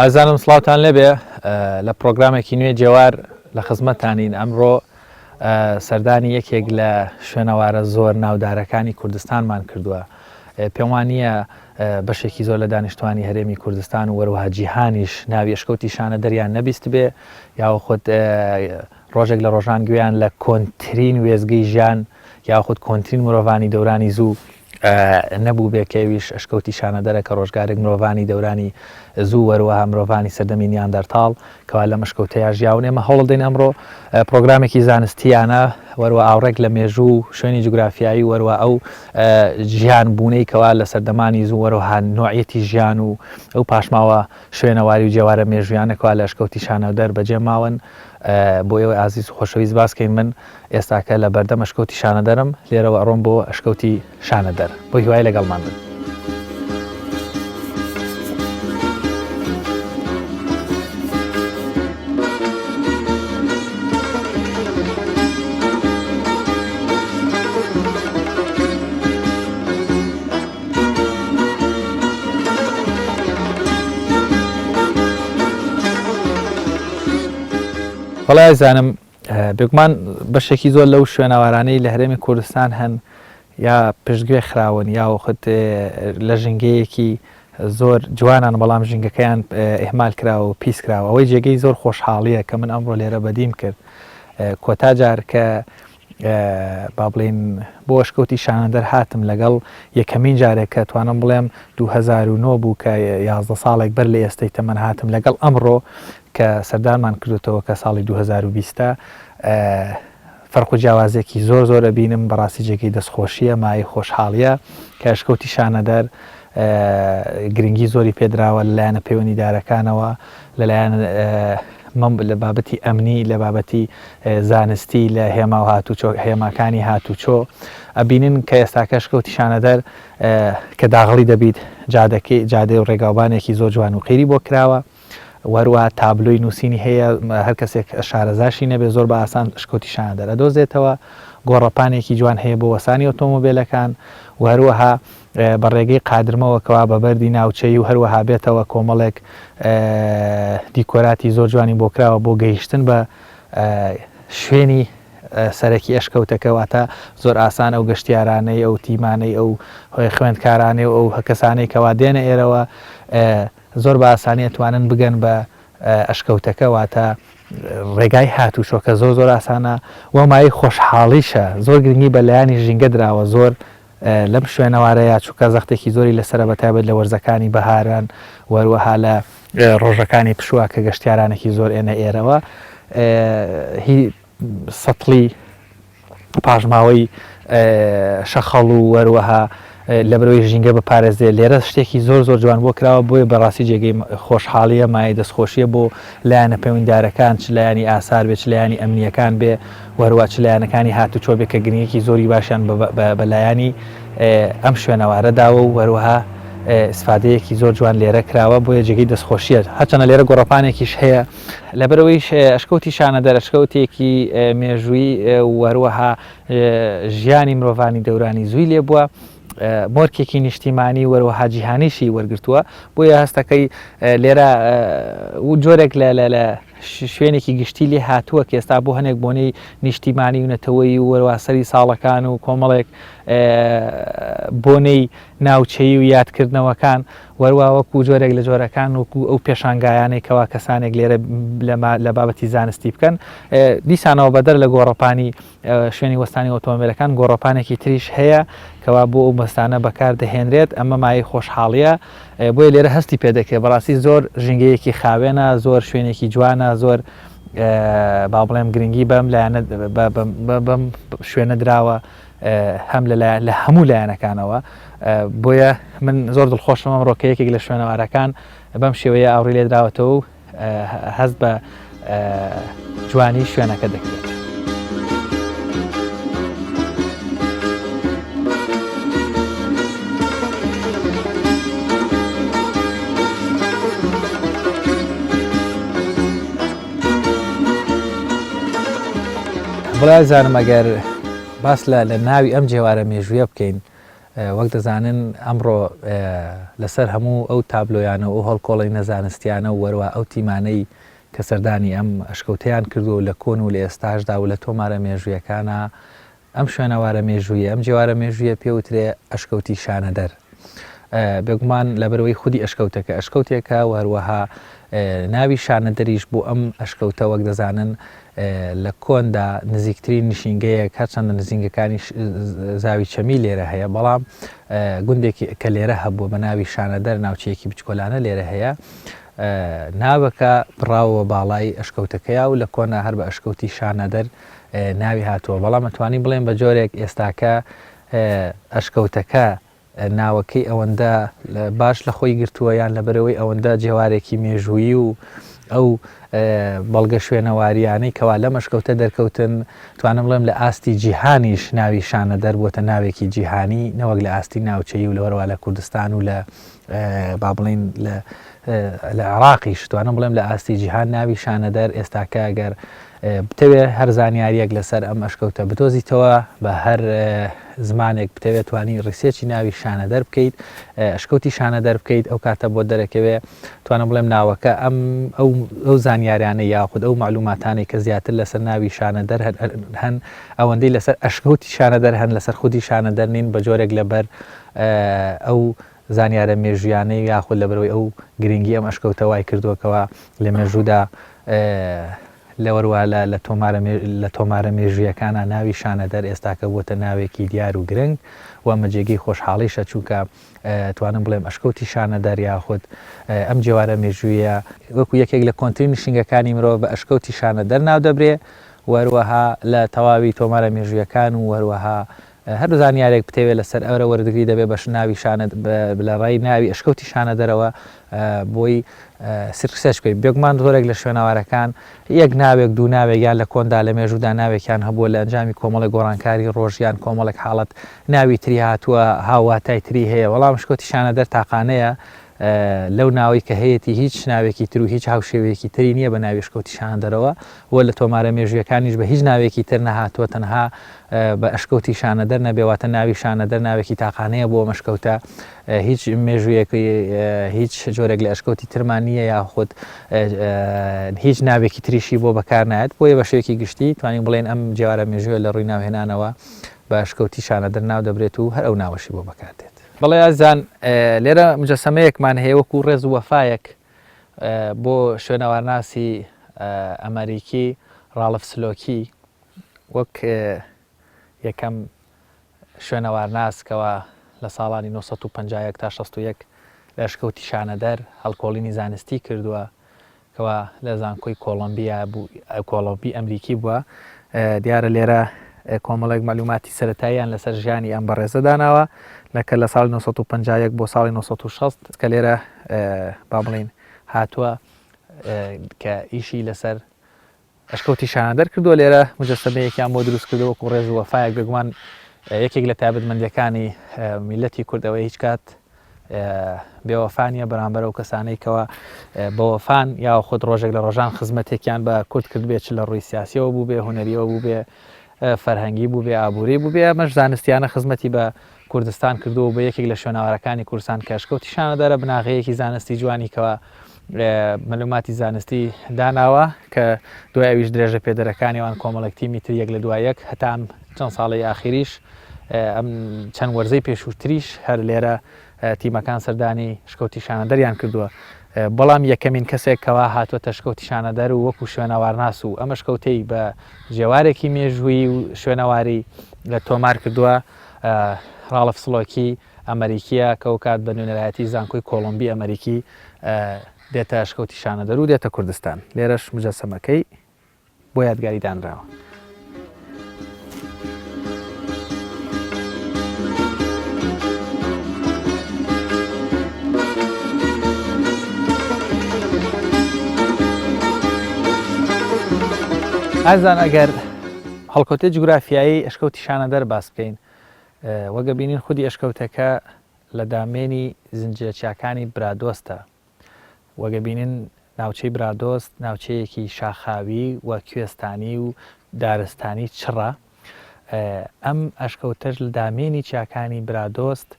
ئازانم سڵاوتان لەبێ لە پرۆگرامێکی نوێ جێوار لە خزمەتانین. ئەمڕۆ سەردانی یەکێک لە شوێنەوارە زۆر ناودارەکانی کوردستانمان کردووە. پێم وانە بەشێکی زۆر لە دانیشتوانی هەرێمی کوردستان و وەروەها جیهانیش ناوی ئەشکەوتی شانە دەریان نەبیست بێ یاخود ڕۆژێک لە ڕۆژان گوێیان لە کۆنترین وێزگەی ژیان یاخود کۆنترین مرۆڤانی دەورانی زوو نەبوو بێ کەویش ئەشکەوتی شانە دەرە کە ڕۆژگارێک مرۆڤانی دەورانی زوو وەروەها مرۆڤانی سەردەمی نیاندەرتاڵ کەوا لە مشکەوتەیە ژیاون. ئێمە هەوڵ دەین ئەمڕۆ پرۆگرامێکی زانستیانە وەروە ئاوڕێک لە مێژوو شوێنی جوگرافیایی وەروە ئەو ژیان بوونەی کەوا لە سەردەمانی زوو وەروەها نوعەتی ژیان و ئەو پاشماوە شوێنەواری و جێوارە مێژویانەکەوا لە ئەشکەوتی شانە دەر بەجێ ماون. بۆ ئێوە ئازیز و خۆشەویست باسکەین من ئێستاکە لە بەردەم ئەشکەوتی شانە دەرم لێرەوە ئەڕۆم بۆ ئەشکەوتی شانە دەر بۆ هیوای لەگەڵمان بن. وەڵای زانم بێگومان بەشێکی زۆر لەو شوێنەوارانەی لە هەرێمی کوردستان هەن یا پشتگوێ خراون یاوەخت لە ژنگەیەکی زۆر جوانان بەڵام ژنگەکەیان ئێهمال کراوە و پیس کراوە. ئەوەی جێگەی زۆر خۆشحاڵیە کە من ئەمڕۆ لێرە بەدیم کرد کۆتا جار کە با بڵێن بۆ ئەشکەوتی شانە دەر هاتم لەگەڵ یەکەمین جارێک کە توانم بڵێم 2009 بوو کە 11 ساڵێک بەر لە ئێستەی تەمەن هاتم لەگەڵ ئەمڕۆ کە سەردانمان کردوتەوە کە ساڵی 2020 فەرق و جیاوازێکی زۆر ئەبینم. بەڕاستی جێگەی دەستخۆشیە مای خۆشحاڵیە کە ئەشکەوتی شانە دەر گرنگی زۆری پێدراوە لەلایەنە پەیوەندیدارەکانەوە لەلایەن لە بابەتی ئەمنی لە بابەتی زانستی لە هێما و هێماکانی هاتوچۆ ئەبینن کە ئێستاکە ئەشکەوتی شانە دەر کە داغڵی دەبیت جادەی و ڕێگاوبانێکی زۆر جوان و قیری بۆ کراوە. وەروە تابلۆی نووسینی هەیە هەر کەسێک شارەزاشی نەبێ زۆر بە ئاسان ئەشکەوتی شانە دەر ئەدۆزێتەوە. گۆڕەپانێکی جوان هەیە بۆ وەسانی ئۆتۆمۆبیلەکان و هەروەها بە ڕێگەی قادرمەوەکەوا بە بەردی ناوچەی و هەروەها بێتەوە کۆمەڵێک دیکۆراتی زۆر جوانی بۆ کراوە بۆ گەیشتن بە شوێنی سەرەکی ئەشکەوتەکەواتە زۆر ئاسان ئەو گەشتیارانەی ئەو تیمانەی ئەو خوێندکارانەی و ئەو کەسانەی کەوا دێنە ئێرەوە زۆر بە ئاسانی توانن بگەن بە ئەشکەوتەکەواتە ڕێگای هاتوچۆکە زۆر ئاسانە وەمای خۆشحاڵیشە زۆر گرنگی بەلایانی ژینگە دراوە زۆر لەم شوێنەوارەیە چووکە زەختێکی زۆری لەسرە بەتایبەت لە وەرزەکانی بەهاران وەروەها لە ڕۆژەکانی پشووە کە گەشتیارانێکی زۆر ئێنە ئێرەوە هی سەتڵی پاژماوەی شەخەڵ و وەروەها لە بەرەوەی ژینگە بپارێزێ لێرە شتێکی زۆر جوان بۆ کراوە بۆیە بەڕاستی جێگەی خۆشحاڵیە مای دەستخۆشیە بۆ لایەنە پەیوەندیدارەکان چ لایانی ئاسار بێت چ لایانی ئەمنیەکان بێ وەروە چ لایەنەکانی هاتوچۆ بێ کە گرنگێکی زۆری باشیان بەلایانی ئەم شوێنەوارەداوە و وەروەها ئیسفادەیەکی زۆر جوان لێرە کراوە بۆیە جێگەی دەستخۆشیە. هەرچەنە لێرە گۆڕەپانێکیش هەیە لەبەرەوەیش ئەشکەوتی شانە دەر ئەشکەوتێکی مێژووی وەروەها ژیانی مرۆڤانی دەورانی زووی لێ بووە مۆرکێکی نیشتیمانی وەروەها جیهانیشی وەرگرتووە بۆیە هەستەکەی لێرە و جۆرێک لە شوێنێکی گشتی لێ هاتووە کە ئێستا بۆ هەنێک بۆنەی نیشتیمانی و نەتەوەی وەروە سەری ساڵەکان و کۆمەڵێک بۆنەی ناوچەیی و یادکردنەوەکان وەروە وەکو جۆرێک لە جۆرەکان وەکو ئەو پێشانگایانەی کەوا کەسانێک لێرە لە بابەتی زانستی بکەن دیسانەوە بەدەر لە گۆڕەپانی شوێنی وەستانی ئۆتۆمۆبیلەکان گۆڕەپانێکی تریش هەیە کەوا بۆ ئەو مەستانە بەکار دەهێنرێت. ئەمە مای خۆشحاڵیە بۆیە لێرە هەستی پێدەکرێت بەڕاستی زۆر ژنگەیەکی خاوێنە زۆر شوێنێکی جوانە زۆر با بڵێم گرنگی بەم لایەنە بەم شوێنە دراوە هەم لە هەموو لایەنەکانەوە بۆیە من زۆر دڵخۆشم ئەمڕۆ کە یەکێک لە شوێنەوارەکان بەم شێوەیە ئاوڕی لێ دراوەتەوە و هەست بە جوانی شوێنەکە دەکرێت. بڵای زانم ئەگەر باس لە ناوی ئەم جێوارە مێژوویە بکەین وەک دەزانن ئەمڕۆ لەسەر هەموو ئەو تابلۆیانە و هەڵکۆڵی نەزانستیانە و وەروە ئەو تیمانەی کە سەردانی ئەم ئەشکەوتیان کردو لە کۆن و لە ئێستاشدا و لە تۆمارە مێژوویەکانە ئەم شوێنەوارە مێژوویە ئەم جێوارە مێژوویە پێوترێ ئەشکەوتی شانەدەر بێگومان لەبەرەوەی خودی ئەشکەوتەکە ئەشکەوتێکە و هەروەها ناوی شانەدەریش بۆ ئەم ئەشکەوتە وەک دەزانن لە کۆندا نزیکترین نشینگەیەک هەرچەندە نزیینگەکانی زاوی چەمی لێرە هەیە بەڵام گوندێکی کە لێرە هەبوو بە ناوی شانەدەر ناوچەیەکی بچکۆلانە لێرە هەیە ناوەکە بڕاوە باڵای ئەشکەوتەکەیە و لە کۆنا هەر بە ئەشکەوتی شانەدەر ناوی هاتووە بەڵام ئەتوانی بڵێن بە جۆرێک ئێستاکە ئەشکەوتەکە ناوەکەی ئەوەندە باش لە خۆی گرتووە یان لەبەرەوەی ئەوەندە جێوارێکی مێژووی و ئەو بەڵگە شوێنەواریانەی کەوا لە مەشکەوتە دەرکەوتن توانم بڵێم لە ئاستی جیهانیش ناوی شانەدەر بووەتە ناوێکی جیهانی نەوەک لە ئاستی ناوچەیی و لەوەرەوە لە کوردستان و لە با بڵین لە عێراقیش توانم بڵێم لە ئاستی جیهان ناوی شانەدەر ئێستاکە ئەگەر بتەوێ هەر زانیاریەک لەسەر ئەم ئەشکەوتە بدۆزیتەوە بە هەر زمانێک بتەوێت توانی ڕیسێکی ناوی شانەدەر بکەیت ئەشکەوتی شانەدەر بکەیت ئەو کاتە بۆ دەرەکەوێ توانم بڵێم ناوەکە ئەو زانیاریانە یاخود ئەو معلوماتانەی کە زیاتر لەسەر ناوی شانەدەر هەن ئەوەندەی لەسەر ئەشکەوتی شانەدەر هەن لەسەر خودی شانەدەر نین بە جۆرێک لەبەر ئەو زانیارە مێژویانەی یاخود لەبەرەوەی ئەو گرنگی ئەم ئەشکەوتە وای کردووەکەوە لە مێژوودا لەوەروە لە تۆمارە مێژویەکانە ناوی شانەدەر ئێستاکە بووەتە ناوێکی دیار و گرنگ و ئەمەجێگەی خۆشحاڵیشە چونکە توانم بڵێم ئەشکەوتی شانەدەر یاخود ئەم جێوارە مێژوویە وەکو یەکێک لە کۆنتترین نشینگەکانی مرۆڤ بە ئەشکەوتی شانەدەر ناو دەبرێ وەروەها لە تەواوی تۆمارە مێژوویەکان و وەروەها هەر زانیارێک بتەوێت لەسەر ئەورە وەردەگری دەبێت بەش ناوی لە ڕای ناوی ئەشکەوتی شانەدەرەوە بۆی سرکسەش بکەیت بێگومان زۆرێک لە شوێنەوارەکان یەک ناوێک دوو ناوێک یان لە کۆندا لە مێژوودا ناوێکیان هەبووە لە ئەنجامی کۆمەڵی گۆڕانکاری ڕۆژیان کۆمەڵێک حاڵەت ناوی تری هاتووە هاواتای تری هەیە وەڵام ئەشکەوتی شانەدەر تاقانەیە لەو ناوی کە هەیەی هیچ ناوێکی تر و هیچ هاوشێوەیەکی تری نییە بە ناوی ئەشکەوتی شانەدەرەوە و لە تۆمارە مێژویەکانیش بە هیچ ناوێکی تر نەهاتووە تەنها بە ئەشکەوتی شانەدەر نەبێواتە ناوی شانەدەر ناوێکی تاقانەیە بۆ مەشکەوتە هیچ مێژوویەکی هیچ جۆرێک لە ئەشکەوتی ترمان نییە یاخود هیچ ناوێکی تریشی بۆ بەکار نایێت بۆیە بە شێوەیەکی گشتی توانین بڵێن ئەم جێوارە مێژووە لە ڕووی ناوهێنانەوە بە ئەشکەوتی شانەدەر ناو دەبرێت و هەر ئەو ناوەشی بۆ بەکاردێت. بەڵێ ئازان لێرە مجەسەمەیەکمان هەیە وەکو ڕێز و وەفایەک بۆ شوێنەوارناسی ئەمریکی ڕالف سلۆکی وەک یەکەم شوێنەوارناسکەوە لە ساڵانی 1950 تا 61 لە ئەشکەوتی شانەدەر هەڵکۆڵینی زانستی کردووە کەوا لە زانکۆی کۆڵۆمبی ئەمریکی بووە دیارە لێرە کۆمەڵێک معلوماتی سەرەتاییان لەسەر ژیانی ئەم بەڕێزە داناوە لەکە لە ساڵی 1950 بۆ ساڵی 1960 کە لێرە با بڵین هاتووە کە ئیشی لەسەر ئەشکەوتی شانەدەر کردووە لێرە مجەسەمەیەکیان بۆ دروست کردەوە و ڕێز و وەفایەک بێگومان یەکێک لە تایبەتمەندیەکانی میلەتی کوردەوەی هیچ کات بێوەفانیە بەرامبەر ئەو کەسانەی کەەوە بەوەفان یا خودت ڕۆژێک لە ڕۆژان خزمەتێکیان بە کورد کرد بێت لە ڕووی سیاسیەوە بوو بێ هوەریەوە بوو بێ فەرهەنگی بوو بێ ئابووری بوو بێ ئەمەش زانستیانە خزمەتی بە کوردستان کردووە بە یەکێک لە شوێنەوارەکانی کوردستان کە ئەشکەوتی شانەدەرە بناغەیەکی زانستی جوانی کەەوە مەلوماتی زانستی داناوە کە دوایویش درێژە پێدەرەکانیوان کۆمەڵێک تیمی تریەک لە دوایەک هەتام چەند ساڵی ئاخیریش ئەم چەند وەرزەی پێشووتریش هەر لێرە تیمەکان سەردانی شکەوتی شانەدەریان کردووە بەڵام یەکەمین کەسێک کەوا هاتووە شکەوتی شانەدەر و وەکو شوێنەوارناس و ئەمە شکەوتەی بە جێوارێکی مێژووی و شوێنەواری لە تۆمار کردووە ڕالف سلۆکی ئەمریکیە کە ئەو کات بە نوێنەرایەتی زانکۆی کۆڵۆمبی ئەمریکی دێتە شکەوتی شانەدەر و دێتە کوردستان لێرەش مجەسەمەکەی بۆ یادگاری دانراوە. ئازان ئەگەر هەڵکەوتێ جوگرافیایی ئەشکەوتی شانەدەر باس بکەین وەگە بینین خودی ئەشکەوتەکە لە دامێنی زنجیرە چیاکانی برادۆستە وەگە بینین ناوچەی برادۆست ناوچەیەکی شاخاوی و کوێستانی و دارستانی چڕە ئەم ئەشکەوتەش لە دامێنی چیاکانی برادۆست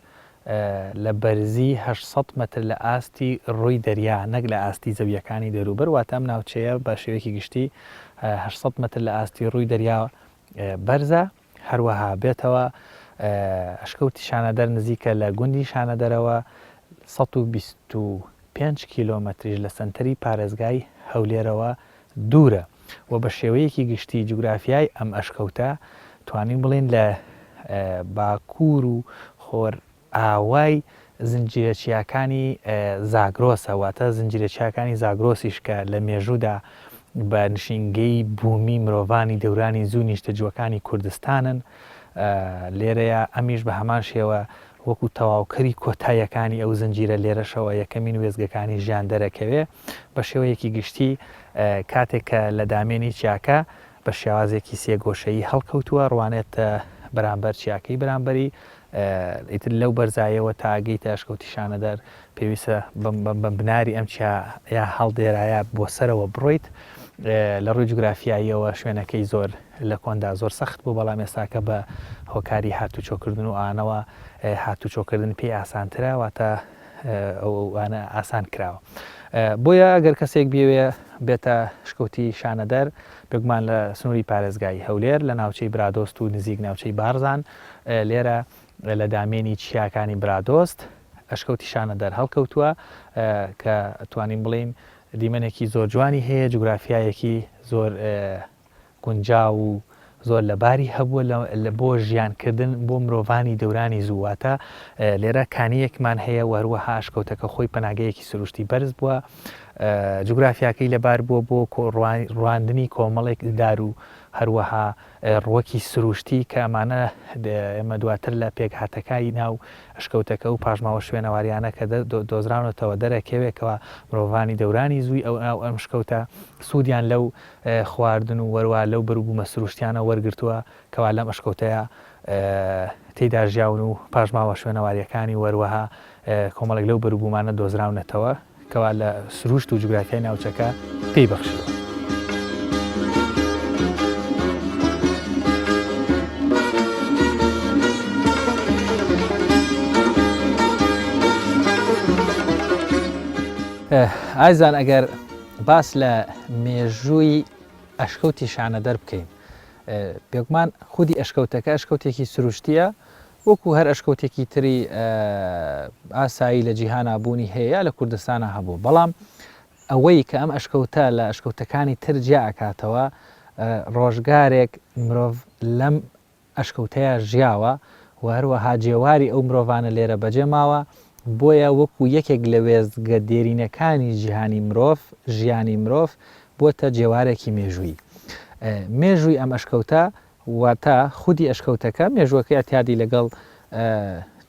لە بەرزی 800 متر لە ئاستی ڕووی دەریا نەک لە ئاستی زەویەکانی دەروبەر واتە ئەم ناوچەیە بە شێوەیەکی گشتی 800 متر لە ئاستی ڕووی دەریا بەرزە هەروەها بێتەوە ئەشکەوتی شانەدەر نزیکە لە گوندی شانەدەرەوە 125 کیلۆمەتریش لە سنتەری پارێزگای هەولێرەوە دوورە و بە شێوەیەکی گشتی جوگرافیای ئەم ئەشکەوتە توانین بڵێن لە باکوور و خۆر ئاوای زنجیرەچیاکانی زاگرۆسە واتە زنجیرەچیاکانی زاگرۆسیش کە لە مێژوودا بە نشینگەی بوومی مرۆڤانی دەورانی زوو نیشتەجووەکانی کوردستانن لێرەیە ئەمیش بە هەمان شێوە وەکو تەواوکەری کۆتاییەکانی ئەو زنجیرە لێرەشەوە یەکەمین وێزگەکانی ژیان دەرەکەوێ بە شێوەیەکی گشتی کاتێک کە لە دامێنی چیاکە بە شێوازێکی سێگۆشەیی هەڵکەوتووە ڕوانێت بەرامبەر چیاکەی بەرامبەری ئیتر لەو بەرزایەوە تاگەیتە ئەشکەوتی شانەدەر پێویستە بە بناری ئەم یا هەڵدێرایە بۆ سەرەوە بڕۆیت لە ڕووی جوگرافیاییەوە شوێنەکەی زۆر لە کۆندا زۆر سەخت بوو بەڵام ئێستاکە بە هۆکاری هاتوچۆکردن و ئانەوە هاتوچۆکردن پێی ئاسانترە واتە ئەوانە ئاسان کراوە بۆیە ئەگەر کەسێک بێوێ بێتە شکەوتی شانەدەر بگومان لە سنووری پارێزگای هەولێر لە ناوچەی برادۆست و نزیک ناوچەی بارزان لێرە لە دامێنی چیاکانی برادۆست ئەشکەوتی شانەدەر هەڵکەوتووە کە توانین بڵین دیمەنێکی زۆر جوانی هەیە جوگرافیایەکی زۆر گونجاو و زۆر لەباری هەبووە لە بۆ ژیانکردن بۆ مرۆڤانی دەورانی زوواتە لێرە کانیەکمان هەیە وەروەها ئەشکەوتەکە خۆی پەناگەیەکی سروشتی بەرز بووە جوگرافیاکەی لەبار بووە بۆ ڕواندنی کۆمەڵێک دار و هەروەها ڕوەکی سروشتی کە ئەمانە ئێمە دواتر لە پێکهاتەکانی ناو ئەشکەوتەکە و پاژماوە شوێنەواریانە کە دۆزراونەتەوە دەرەکەوێتەوە مرۆڤانی دەورانی زووی ئەو ئەم شکەوتە سوودیان لەو خواردن و وەروە لەو بەروبوومە سروشتیانە وەرگرتووە کەوا لەم ئەشکەوتەیە تێدا ژیاون و پاژماوە شوێنەواریەکانی وەروەها کۆمەڵێک لەو بەروبوومانە دۆزراونەتەوە کەوا لە سروشت و جوگرافیای ناوچەکە پێی بەخشیوە. ئایزان ئەگەر باس لە مێژووی ئەشکەوتی شانەدەر بکەین بێگومان خودی ئەشکەوتەکە ئەشکەوتێکی سروشتیە وەکو هەر ئەشکەوتێکی تری ئاسایی لە جیهانە بوونی هەیە لە کوردستانە هەبوو بەڵام ئەوەی کە ئەم ئەشکەوتە لە ئەشکەوتەکانی تر جیا ئەکاتەوە ڕۆژگارێک مرۆڤ لەم ئەشکەوتەیە ژیاوە و هەروەها جێواری ئەو مرۆڤانە لێرە بەجێماوە بۆیە وەکو یەکێک لە وێزگە دێرینەکانی جیهانی مرۆڤ ژیانی مرۆڤ بۆتە جێوارێکی مێژووی مێژووی ئەم ئەشکەوتە واتە خودی ئەشکەوتەکە مێژووەکە ئەتیادی لەگەڵ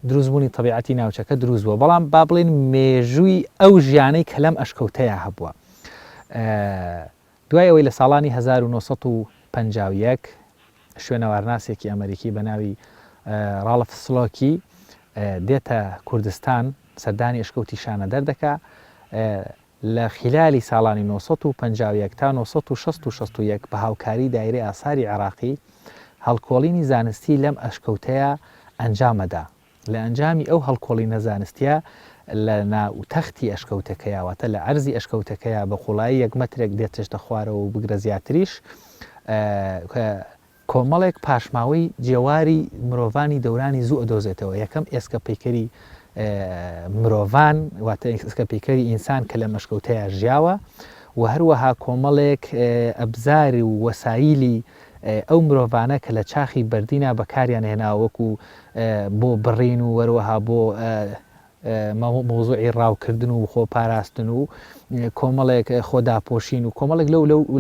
دروستبوونی تەبیعەتی ناوچەکە دروست بووە بەڵام با بڵێن مێژووی ئەو ژیانەی کە لەم ئەشکەوتەیە هەبووە دوای ئەوەی لە ساڵانی 1950 شوێنەوارناسێکی ئەمریکی بە ناوی ڕالف سلۆکی دێتە کوردستان سەردانی ئەشکەوتی شانەدەر دەکا لە خلالی ساڵانی 1950 تا 1961 بە هاوکاری دایرەی ئاساری عێراقی هەڵکۆڵینی زانستی لەم ئەشکەوتەیە ئەنجامەدا لە ئەنجامی ئەو هەڵکۆڵینە زانستیە لە ناوتەختی ئەشکەوتەکەیاوەتە لە ئەرزی ئەشکەوتەکەیە بە قوڵایی 1 مەترێک دێتێشتە خوارەوە و بگرە زیاتریش کۆمەڵێک پاشماوەی جێواری مرۆڤانی دەورانی زوو ئەدۆزێتەوە یەکەم ئێسکە پەیکەری مرۆڤان واتە ئێسکە پەیکەری ئینسان کە لە مەشکەوتەیە ژیاوە و هەروەها کۆمەڵێک ئەبزاری و وەسایلی ئەو مرۆڤانە کە لە چاخی بەردینە بەکاریان هێنا وەکو بۆ بڕین و وەروەها بۆ مۆزوعی ڕاوکردن و خۆ پاراستن و کۆمەڵێک خۆداپۆشین و کۆمەڵێک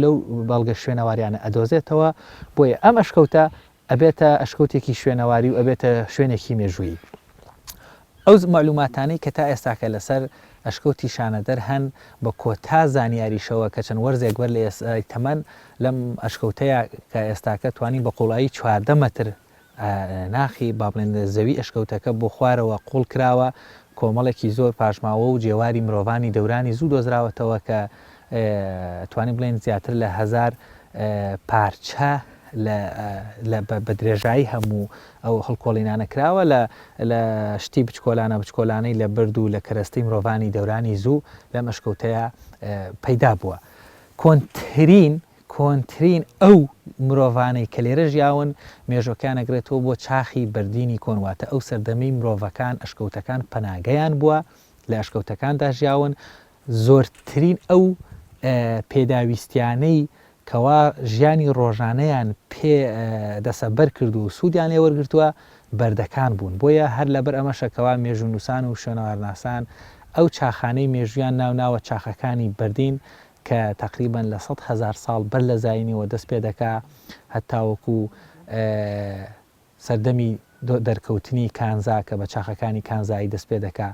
لەو بەڵگە شوێنەواریانە ئەدۆزێتەوە بۆیە ئەم ئەشکەوتە ئەبێتە ئەشکەوتێکی شوێنەواری و ئەبێتە شوێنێکی مێژووی ئەو معلوماتانەی کە تا ئێستاکە لەسەر ئەشکەوتی شانەدەر هەن بە کۆتا زانیاریشەوە کە چەند وەرزێک وەر لە تەمەن لەم ئەشکەوتەیە کە ئێستاکە توانین بە قوڵایی 14 مەتر ناخی با بڵێن زەوی ئەشکەوتەکە بۆ خوارەوە قوڵ کراوە کۆمەڵێکی زۆر پاشماوە و جێواری مرۆڤانی دەورانی زوو دۆزراوەتەوە کە توانین بڵێن زیاتر لە 1000 پارچە بە درێژایی هەموو ئەو هەڵکۆڵینانە کراوە لە شتی بچکۆلانەی لە برد و لە کەرەستەی مرۆڤانی دەورانی زوو لە مەشکەوتەیە پەیدا بووە. کۆنترین ئەو مرۆڤانەی کە لێرە ژیاون مێژۆکان ئەگرێتەوە بۆ چاخی بردینی کۆنواتە ئەو سەردەمەی مرۆڤەکان ئەشکەوتەکان پەناگەیان بووە لە ئەشکەوتەکاندا ژیاون زۆرترین ئەو پێداویستیانەی کەوا ژیانی ڕۆژانەیان پێ دەسەبەر کرد و سوودیان لێ وەرگرتووە بەردەکان بوون بۆیە هەر لەبەر ئەمەشەکەوا مێژونووسان و شوێنەوارناسان ئەو چاخانەی مێژویان ناوناوە چاخەکانی بردین کە تقریبان لە 100,000 ساڵ بەر لە زاینیەوە دەست پێ دەکا هەتاوەکو سەردەمی دەرکەوتنی کانزا کە بە چاخەکانی کانزایی دەست پێ دەکا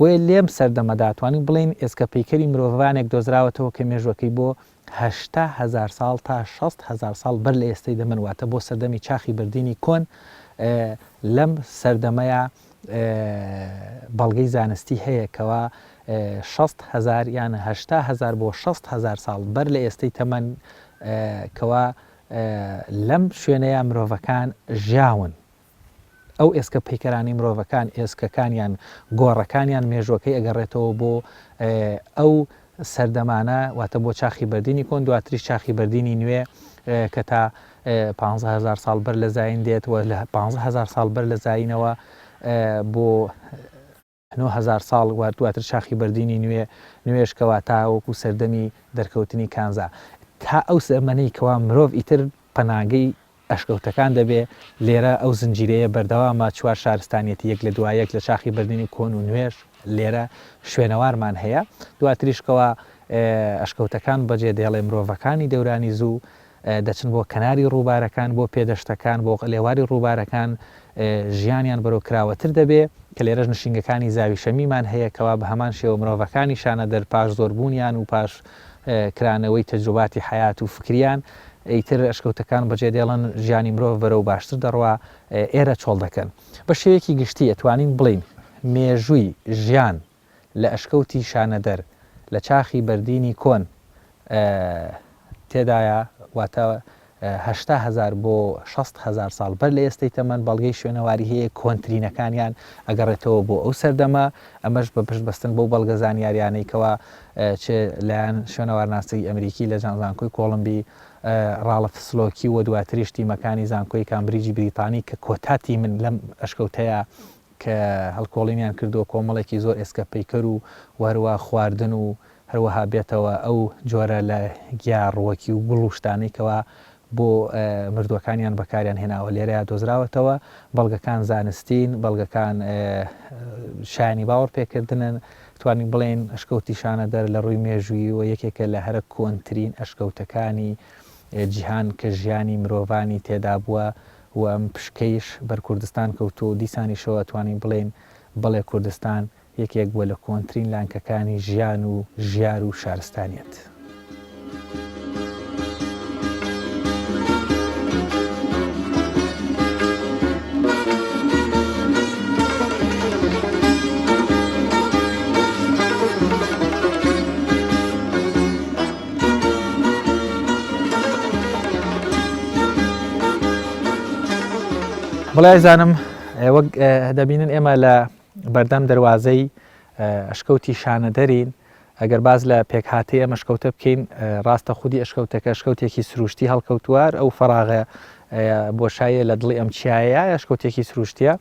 وێ لێم سەردەمەداتوانین بڵین ئێسکە پەیکەری مرۆڤانێک دۆزراوەتەوە کە مێژوەکەی بۆ 80,000 ساڵ تا 60,000 ساڵ بەر لە ئێستەی دەمەواتە بۆ سەردەمی چاخی بردینی کۆن لەم سەردەمەیە بەڵگەی زانستی هەیە کەوا 60,000 یان 80,000 بۆ 60,000 ساڵ بەر لە ئێستەی تەمەن کەوا لەم شوێنەیە مرۆڤەکان ژیاون. ئەو ئێسکە پەیکەرانی مرۆڤەکان ئێسکەکانیان گۆڕەکانیان مێژوەکەی ئەگەڕێتەوە بۆ ئەو سەردەمانە واتە بۆ چاخی بردینی کۆن دواتری چاخی بردینی نوێ کە تا 15,000 ساڵ بەر لە زاین دێتەوە لە 15,000 ساڵ بەر لە زاینەوە بۆ 9,000 ساڵ دواتر چاخی بردینی نوێشکەوە تا وەکو سەردەمی دەرکەوتنی کانزا تا ئەو زەمانەی کەوا مرۆڤ ئیتر پەناگەی ئەشکەوتەکان دەبێ لێرە ئەو زنجیرەیە بەردەوامە چوار شارستانیەتی یەک لە دوایەک لە چاخی بردینی کۆن و نوێش لێرە شوێنەوارمان هەیە دواتریشکەوە ئەشکەوتەکان بەجێ دێڵێ مرۆڤەکانی دەورانی زوو دەچن بۆ کەناری ڕووبارەکان بۆ پێدەشتەکان بۆ لێواری ڕووبارەکان ژیانیان بەرەو کراوەتر دەبێ کە لێرەش نشینگەکانی زاوی شەمیمان هەیە کەوا بە هەمان شێوە مرۆڤەکانی شانە دەرپاش زۆربوونیان و پاش کرانەوەی تەجروباتی حیات و فکریان ئیتر ئەشکەوتەکان بەجێ دێڵن ژیانی مرۆڤ بەرەو باشتر دەڕوا ئێرە چۆڵ دەکەن بە شێوەیەکی گشتی ئەتوانین بڵین مێژووی ژیان لە ئەشکەوتی شانەدەر لە چاخی بردینی کۆن تێدایە واتە 80,000 بۆ 60,000 ساڵ بەر لە ئێستەی تەمەەن بەڵگەی شوێنەواری هەیە کۆنترینەکانیان ئەگەڕێتەوە بۆ ئەو سەردەمە ئەمەش بە پشت بەستن بۆ بەڵگە زانیاریانەیەکەوە لایەن شوێنەوارناسی ئەمریکی لە زانکۆی کۆڵمبی ڕاڵە سلۆکی و دواتریش تیمەکانی زانکۆی کامبریجی بریتانی کە کۆتاتی من لەم ئەشکەوتەیە کە هەڵکۆڵینیان کردووە کۆمەڵێکی زۆر ئێسکە پەیکەر و وەروە خواردن و هەروەها بێتەوە ئەو جۆرە لە گیاڕوەکی و گوڵوشتانێکەوە بۆ مردوەکانیان بەکاریان هێناوە لێرەیە دۆزراوەتەوە بەڵگەکان زانستین بەڵگەکان شایانی باوەڕ پێکردنن توانین بڵێن ئەشکەوتی شانەدەر لە ڕووی مێژووی و یەکێکە لە هەرە کۆنترین ئەشکەوتەکانی جیهان کە ژیانی مرۆڤانی تێدا بووە و ئەم پشکەیش بەر کوردستان کەوتو و دیسانیشەوە توانین بڵێن بەڵێ کوردستان یەکێک بووە لە کۆنترین لانکەکانی ژیان و ژیار و شارستانیەت. بەڵای زانم وەک دەبینن ئێمە لە بەردەم دەواازەی ئەشکەوتی شانەدەرین ئەگەر باز لە پێکهاتی ئەمە شکەوتە بکەین ڕاستە خودی ئەشکەوتەکە شکەوتێکی سروشتی هەڵکەوتوار ئەو فەراغە بۆشایە لە دڵی ئەم چایە ئەشکەوتێکی سروشتیە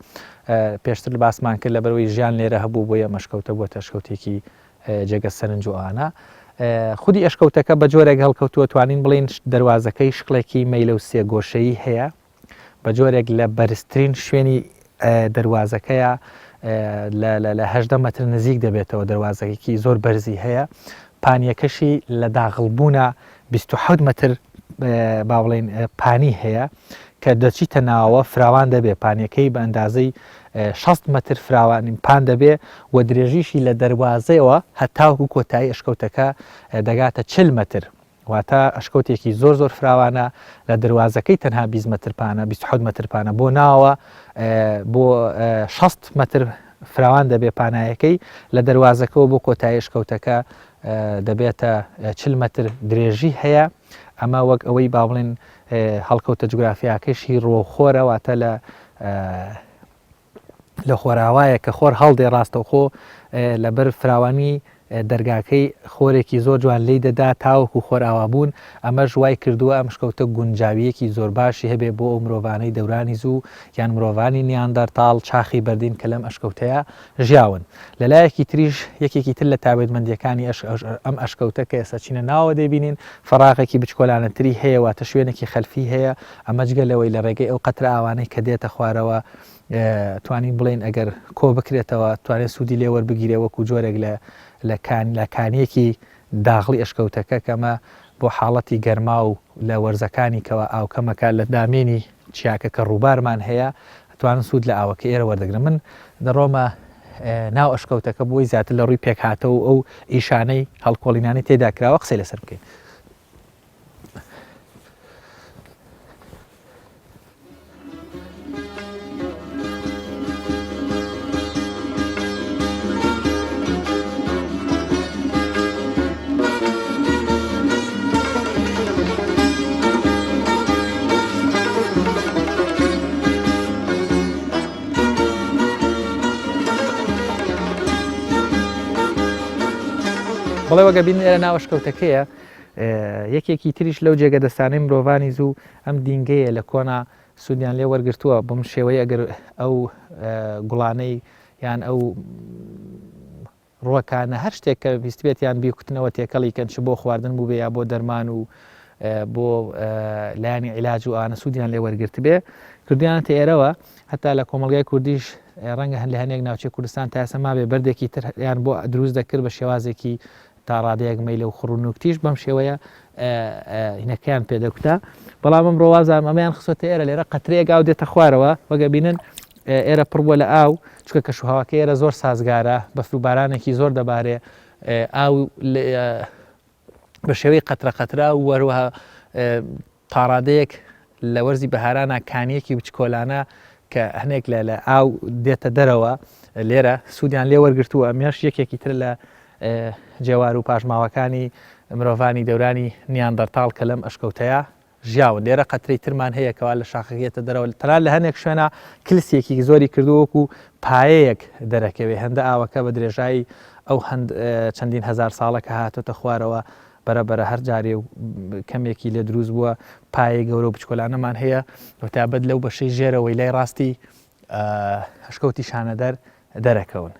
پێشتر باسمان کرد لە بەرەوەی ژیان لێرە هەبوو بۆیە مەشکەوتە بۆ تەشکەوتێکی جێگە سەرنج و ئانا خودی ئەشکەوتەکە بە جۆرێک هەڵکەوتووە توانین بڵین دەواازەکەی شقلێکی مەیلە و سێگۆشەیی هەیە بە جۆرێک لە بەرزترین شوێنی دەواازەکەیە لە 18 مەتر نزیک دەبێتەوە دەواازەکەی زۆر بەرزی هەیە پانیەکەشی لە داغڵبوونە 27 مەتر باڵێن پانی هەیە کە دەچیتە ناوە فراوان دەبێ پانیەکەی بە ئەندازەی 60 مەتر فراوانی پان دەبێ و درێژیشی لە دەواازەیەوە هەتاوکو کۆتایی ئەشکەوتەکە دەگاتە 40 مەتر واتە ئەشکەوتێکی زۆر زۆر فراوانە لە دەواازەکەی تەنها 20 مەتر پانە 28 مەتر پانە بۆ ناوە بۆ 60 مەتر فراوان دەبێ پانایەکەی لە دەواازەکەەوە بۆ کۆتایی ئەشکەوتەکە دەبێتە 40 مەتر درێژی هەیە ئەمە وەک ئەوەی با بڵێن هەڵکەوتە جوگرافیاکەشی ڕۆخۆرە واتە لە خۆراوایە کە خۆر هەڵدێ ڕاستەوخۆ لەبەر فراوانی دەرگاکەی خۆرێکی زۆر جوان لی دەدا تاوەکو خۆراوابوون ئەمە ژوای کردووە ئەم شکەوتە گونجاویەکی زۆر باشی هەبێ بۆ ئەو مرۆڤانەی دەورانی زوو یان مرۆڤانی نیاندەرتاڵ چاخی بەردین کە لەم ئەشکەوتەیە ژیاون لەلایەکی تریش یەکێکی تر لە تایبەتمەندیەکانی ئەم ئەشکەوتە کە ئێستا چینە ناوە دەبینین فەراغێکی بچکۆلانەتری هەیە واتە شوێنێکی خەلفی هەیە ئەمە جگەلەوەی لە ڕێگەی ئەو قەترە ئاوانەی کە دێتە خوارەوە توانین بڵێن ئەگەر کۆ بکرێتەوە توانێت سوودی لێ وەربگیرێ وەکو جۆرێک لە کانیەکی داغڵی ئەشکەوتەکە کەمە بۆ حاڵەتی گەرما و لە وەرزەکانی کەەوە ئاوکەمەکە لە دامێنی چیاکە کە ڕووبارمان هەیە توانن سوود لە ئاوەکە ئێرە وەردەگرن من دەڕۆمە ناو ئەشکەوتەکە بۆی زیاتر لە ڕووی پێکهاتەوە و ئەو ئیشانەی هەڵکۆڵینانی تێدا کراوە قسەی لەسەر بکەین. بەڵێ وەگە بین ئێرە ناو ئەشکەوتەکەیە یەکێکی تریش لەو جێگە دەستانەی مرۆڤانی زوو ئەم دینگەیە لە کۆنا سوودیان لێ وەرگرتووە بەم شێوەی ئەگەر ئەو گوڵانەی یان ئەو ڕووەکانە هەر شتێک کە ویست بێت یان بیکوتنەوە تێکەڵی کەنچ بۆ خواردن بوو بێ یا بۆ دەرمان و بۆ لایانی عیلاج و ئانە سوودیان لێ وەرگرت بێ کردیانەتە ئێرەوە هەتا لە کۆمەڵگای کوردیش ڕەنگە هەن لە هەنێک ناوچەی کوردستان تا ئێستا مابێ بەردێکی تر یان بۆ دروست دەکرد بە شێوازێکی تا ڕادەیەک مەیلە و خڕونوکتیش بەم شێوەیە هینەکەیان پێدەکوتا بەڵام ئەم ڕۆوازان ئەمەیان خسۆتە ئێرە لێرە قەترەیەک ئاو دێتە خوارەوە وەگە بینن ئێرە پڕ بووە لە ئاو چکە کەشوهاواکە ئێرە زۆر سازگارە بەفروبارانێکی زۆر دەبارێ ئاو بە شێوەی قەترە قەترا و وەروەها تاڕادەیەک لە وەرزی بەهارانە کانیەکی بچکۆلانە کە هەنێک لە ئاو دێتە دەرەوە لێرە سوودیان لێ وەرگرتووە ئەمیش یەکێکی تر لە جێوار و پاشماوەکانی مرۆڤانی دەورانی نیاندەرتاڵ کە لەم ئەشکەوتەیە ژیاون لێرە قەتری ترمان هەیە کەوا لە شاخەکێتە دەرەوە تەنان لە هەنێک شوێنە کلسێکی زۆری کردووەکو پایەیەک دەرەکەوێ هەندە ئاوەکە بە درێژایی ئەو چەندین هزار ساڵە کە هاتۆتە خوارەوە بەرەبەرە هەر جارێ و کەمێکی لێ دروست بووە پایە گەورە و بچکۆلانەمان هەیە وتابەت لەو بەشەی ژێرەوەی لای ڕاستی ئەشکەوتی شانەدەر دەرەکەون.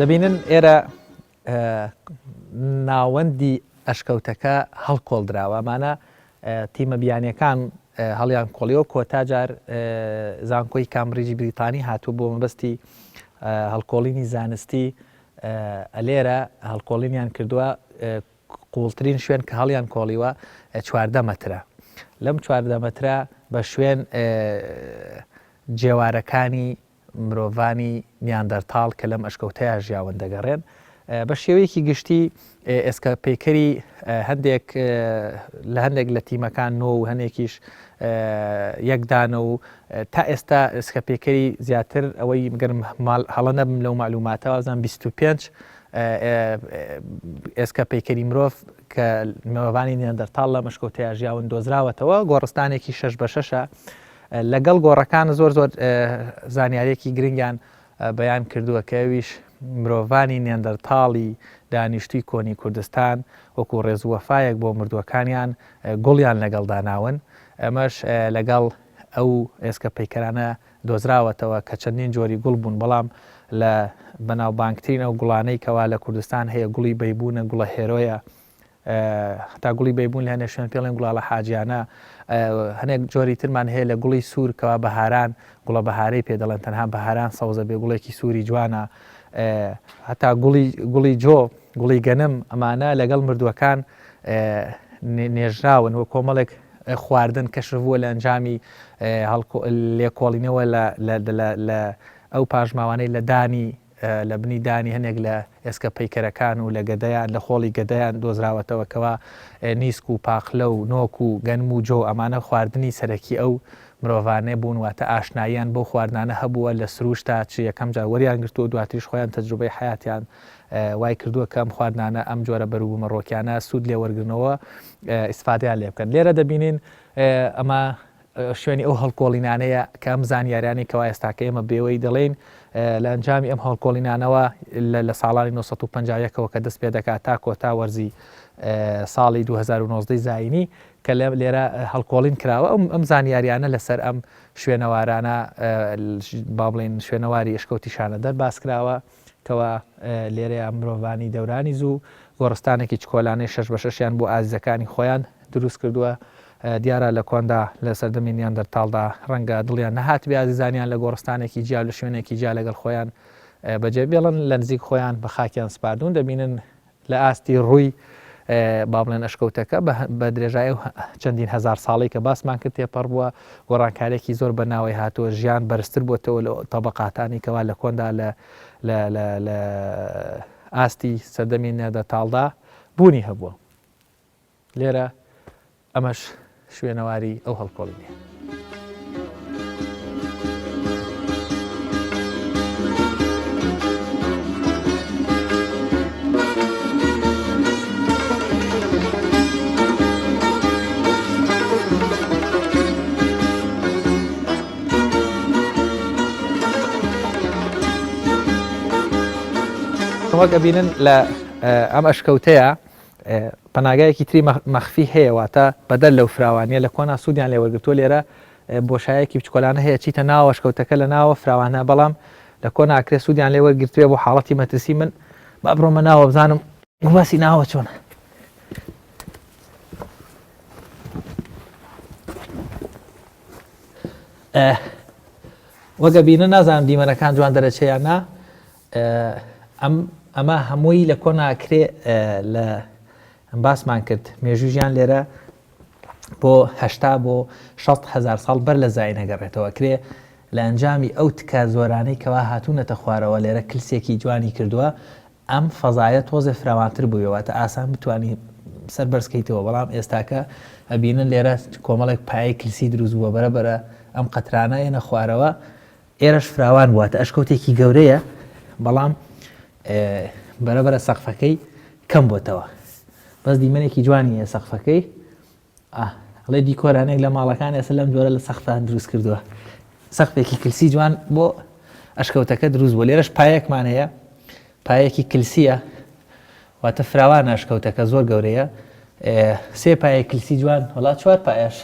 دەبینن ئێرە ناوەندی ئەشکەوتەکە هەڵکۆڵدراوەمانە تیمە بیانیەکان هەڵیان کۆڵیەوە کۆتاجار زانکۆی کامبریجی بریتانی هاتوو بۆ مەبەستی هەڵکۆڵینی زانستی لێرە هەڵکۆڵینیان کردووە قوڵترین شوێن کە هەڵیان کۆڵیوە 14 مەترە لەم 14 مەترە بە شوێن جێوارەکانی مرۆڤانی نیاندەرتاڵ کە لەم ئەشکەوتەیە ژیاون دەگەڕێن بە شێوەیەکی گشتی ئێسکە پەیکەری هەندێک لە هەندێک لە تیمەکان نۆ و هەندێکیش یەکدانە و تا ئێستا ئێسکە پێکەری زیاتر ئەوەی گەرم هەڵە نەبم لەو معلوماتەوە زان 25 ئێسکە پەیکەری مرۆڤ کە مرۆڤانی نیاندەرتاڵ لە مەشکەوتەیە ژیاون دۆزراوەتەوە گۆڕستانێکی 6 بە 6 لەگەڵ گۆڕەکان زۆر زانیارێکی گرنگیان بەیان کردووە کە ئەویش مرۆڤانی نیاندەرتاڵی دانیشتوی کۆنی کوردستان وەکو ڕێزوەفایەک بۆ مردووەکانیان گوڵیان لەگەڵ داناون ئەمەش لەگەڵ ئەو ئێسکە پەیکەرانە دۆزراوەتەوە کە چەندین جۆری گوڵ بوون بەڵام لە بەناوبانگترین ئەو گوڵانەی کەوا لە کوردستان هەیە گوڵی بەیبوونە گوڵە هێرۆیە تا گوڵی بەیبوون لە هەنێ شوێن پێڵێن گوڵاڵە حاجیانە هەنێک جۆری ترمان هەیە لە گوڵی سوور کەوا بەهاران گوڵە بەهارەی پێ دەڵێن تەنها بەهاران سەوزە بێ گوڵێکی سووری جوانە هەتا گوڵی جۆ گوڵی گەنم ئەمانە لەگەڵ مردووەکان نێژراون وە کۆمەڵێک خواردن کەشبووە لە ئەنجامی لێکۆڵینەوە ئەو پاژماوانەی لە دانی لە بنی دانی هەنێک لە ئێسکە پەیکەرەکان و لە گەدەیان لە خۆڵی گەدەیان دۆزراوەتەوەکەوە نیسک و پاخلە و نۆک و گەنم و جۆ ئەمانە خواردنی سەرەکی ئەو مرۆڤانێ بوون واتە ئاشناییان بۆ خواردنانە هەبووە لە سروشتا چ یەکەم جار وەریان گرتووە دواتریش خۆیان تەجروبەی حیاتیان وای کردووە کە ئەم خواردنانە ئەم جۆرە بەروبوومەڕۆکیانە سوود لێ وەرگرنەوە ئیسفادیان لێ بکەن. لێرە دەبینین ئەمە شوێنی ئەو هەڵکۆڵینانەیە کە ئەم زانیاریانی کەوا ئێستاکە ئێمە بێوەی دەڵێن لە ئەنجامی ئەم هەڵکۆڵینانەوە لە ساڵانی 1950ەوە کە دەست پێ دەکات تا کۆتا وەرزی ساڵی 2019 زاینی کە لێرە هەڵکۆڵین کراوە ئەم زانیاریانە لەسەر ئەم شوێنەوارانە با بڵێن شوێنەواری ئشکەوتی شانەدەر باس کراوە کەوا لێرەیە مرۆڤانی دەورانی زوو گۆڕستانێکی چکۆلانەی 6 بە 6یان بۆ ئازیزەکانی خۆیان دروست کردووە. دیارە لە کۆندا لە سەردەمی نیاندەرتاڵدا ڕەنگە دڵیان نەهات بێ ئازیزانیان لە گۆڕستانێکی جیا لە شوێنێکی جیا لەگەڵ خۆیان بەجێ بێڵن لە نزیک خۆیان بە خاکیان سپاردون دەبینن لە ئاستی ڕووی با بڵێن ئەشکەوتەکە بە درێژای چەندین هزار ساڵی کە باسمان کرد تێپەڕ بووە گۆڕانکارێکی زۆر بەناوی هاتووە ژیان بەرزتر بۆتەوە لە تەبەقاتانی کەوا لە کۆندا لە ئاستی سەردەمی نیاندەرتاڵدا بوونی هەبووە. لێرە ئەمەش شوێنەواری ئەو هەڵکۆڵینێ. وەک ئەبینن لە ئەم ئەشکەوتەیە پەناگایەکی تری مەخفی هەیە واتە بەدەر لەو فراوانیە لە کۆنا سوودیان لێ وەرگرتووە لێرە بۆشایەکی بچکۆلانە هەیە چیتە ناوە ئەشکەوتەکە لە ناوە فراوانە بەڵام لە کۆنا ئاکرێ سوودیان لێ وەرگرتووە بۆ حاڵەتی مەترسی من با بڕۆمە ناوە بزانم گوڵاسی ناوە چۆنە. وەک ئەبینن نازانم دیمەنەکان جوان دەرەچەیان نا ئەمە هەمووی لە کۆنا ئاکرێ لە باسمان کرد مێژوژیان لێرە بۆ 80 بۆ 600,000 ساڵ بەر لە زای نەگەڕێتەوە کرێ لە ئەنجامی ئەو تکە زۆرانەی کەوا هاتوونەتە خوارەوە لێرە کلسێکی جوانی کردووە ئەم فەزایە تۆزە فراوانتر بوویەوەتە ئاسان بتوانی سەر بەرزکەیتەوە بەڵام ئێستاکە ئەبینن لێرە کۆمەڵێک پایە کلسی دروست بووە بەرەبەرە ئەم قەترانە ێنە خوارەوە ئێرەش فراوان بوواتە ئەشکەوتێکی گەورەیە بەڵام بەرەبەرە سەقفەکەی کەم بۆتەوە بەس دیمەنێکی جوانیە سەقفەکەی هەڵێ دیکۆرانێک لە ماڵەکان ئێستا لەم جۆرە لە سەقفان دروست کردووە سەقفێکی کلسی جوان بۆ ئەشکەوتەکە دروست بوو لێرەش پایەکمان هەیە پایەکی کلسیە واتە فراوان ئەشکەوتەکە زۆر گەورەیە 3 پایە کلسی جوان وڵات 4 پایەش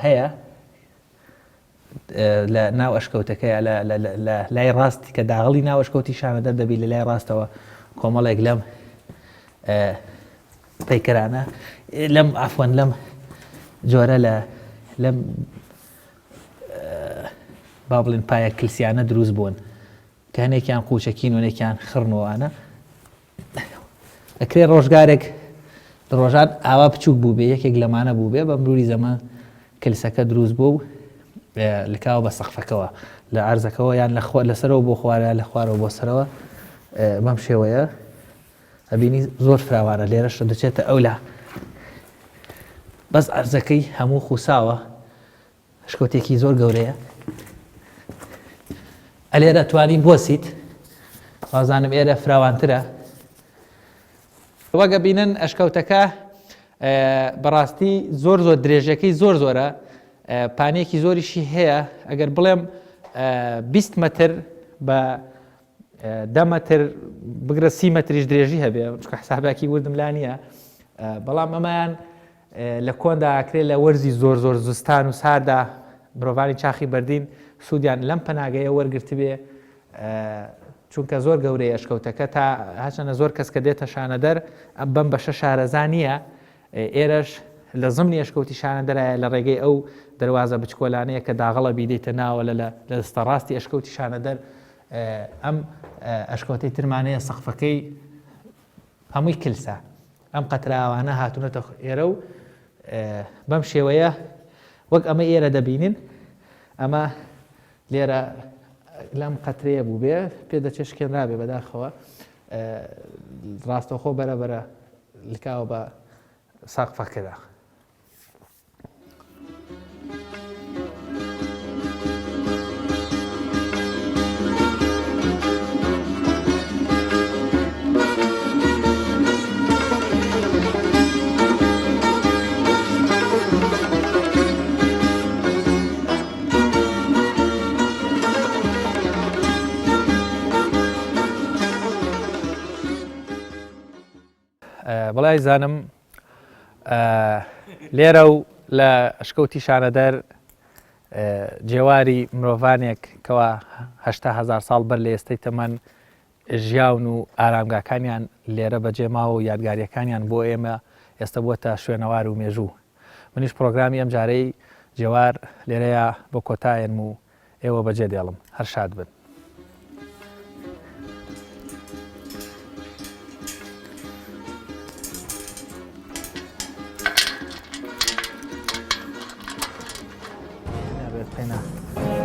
هەیە لە ناو ئەشکەوتەکەیە لە لای ڕاستی کە داغڵی ناو ئەشکەوتی شانەدەر دەبی لە لای ڕاستەوە کۆمەڵێک لەم پەیکەرانە لەم عەفوەن لەم جۆرە لەم با بڵێن پایە کلسیانە دروست بوون کە هەنێکیان قوچەکین و هەنێکیان خڕنەوەوانە ئەکرێ ڕۆژگارێک ڕۆژان ئاوا بچووک بوو بێ یەکێک لەمانە بوو بێ بە مروری زەمان کلسەکە دروست بوو لکاوە بە سەقفەکەوە لە عەرزەکەەوە یان لەسەرەوە بۆ خوارە لە خوارەوە بۆ سەرەوە بەم شێوەیە ئەبینی زۆر فراوانە لێرەش دەچێتە ئەولا بەس عەرزەکەی هەموو خوساوە شکۆتێکی زۆر گەورەیە ئەلێرە توانین بۆسیت وازانم ئێرە فراوانترە وەگە بینن ئەشکەوتەکە بەڕاستی زۆر درێژەکەی زۆر زۆرە پانەیەکی زۆریشی هەیە ئەگەر بڵێم 20 مەتر بە 10 مەتر بگرە 30 مەتریش درێژی هەبێ چکە حساباکی وردم لا نییە بەڵام ئەمایان لە کۆندا ئاکرێ لە وەرزی زۆر زستان و ساردا مرۆڤانی چاخی بەردین سوودیان لەم پەناگەیە وەرگرت بێ چونکە زۆر گەورەیە ئەشکەوتەکە تا هەچەنە زۆر کەس کە دێتە شانەدەر بەم بەشە شارەزان نییە ئێرەش لە زمنی ئەشکەوتی شانەدەرایە لە ڕێگەی ئەو دەواازە بچکۆلانەیە کە داغڵە بیدەیتە ناوە لە دەستە ڕاستی ئەشکەوتی شانەدەر ئەم ئەشکەوتەی ترمانەیە سەقفەکەی هەمووی کلسە ئەم قەتراوانە هاتوونەتە ئێرە و بەم شێوەیە وەک ئەمە ئێرە دەبینین ئەمە لێرە لەم قەترەیە بوو بێ پێ دەچێشکێنرابێ بەداخەوە ڕاستەخۆ بەرەبەرە لکاوە بە ساقفەکەدا. بەڵای زانم لێرە و لە ئەشکەوتی شانەدەر جێواری مرۆڤانێک کەوا 800,000 ساڵ بەر لە ئێستەی تەمەەن ژیاون و ئارامگاکانیان لێرە بەجێماوە و یادگاریەکانیان بۆ ئێمە ئێستا بووە شوێنەوار و مێژوو. منیش پرۆگرامی ئەم جارەی جێوار لێرەیە بۆ کۆتایەن و ئێوە بەجێ دێڵم هەر شاد بن. Pena.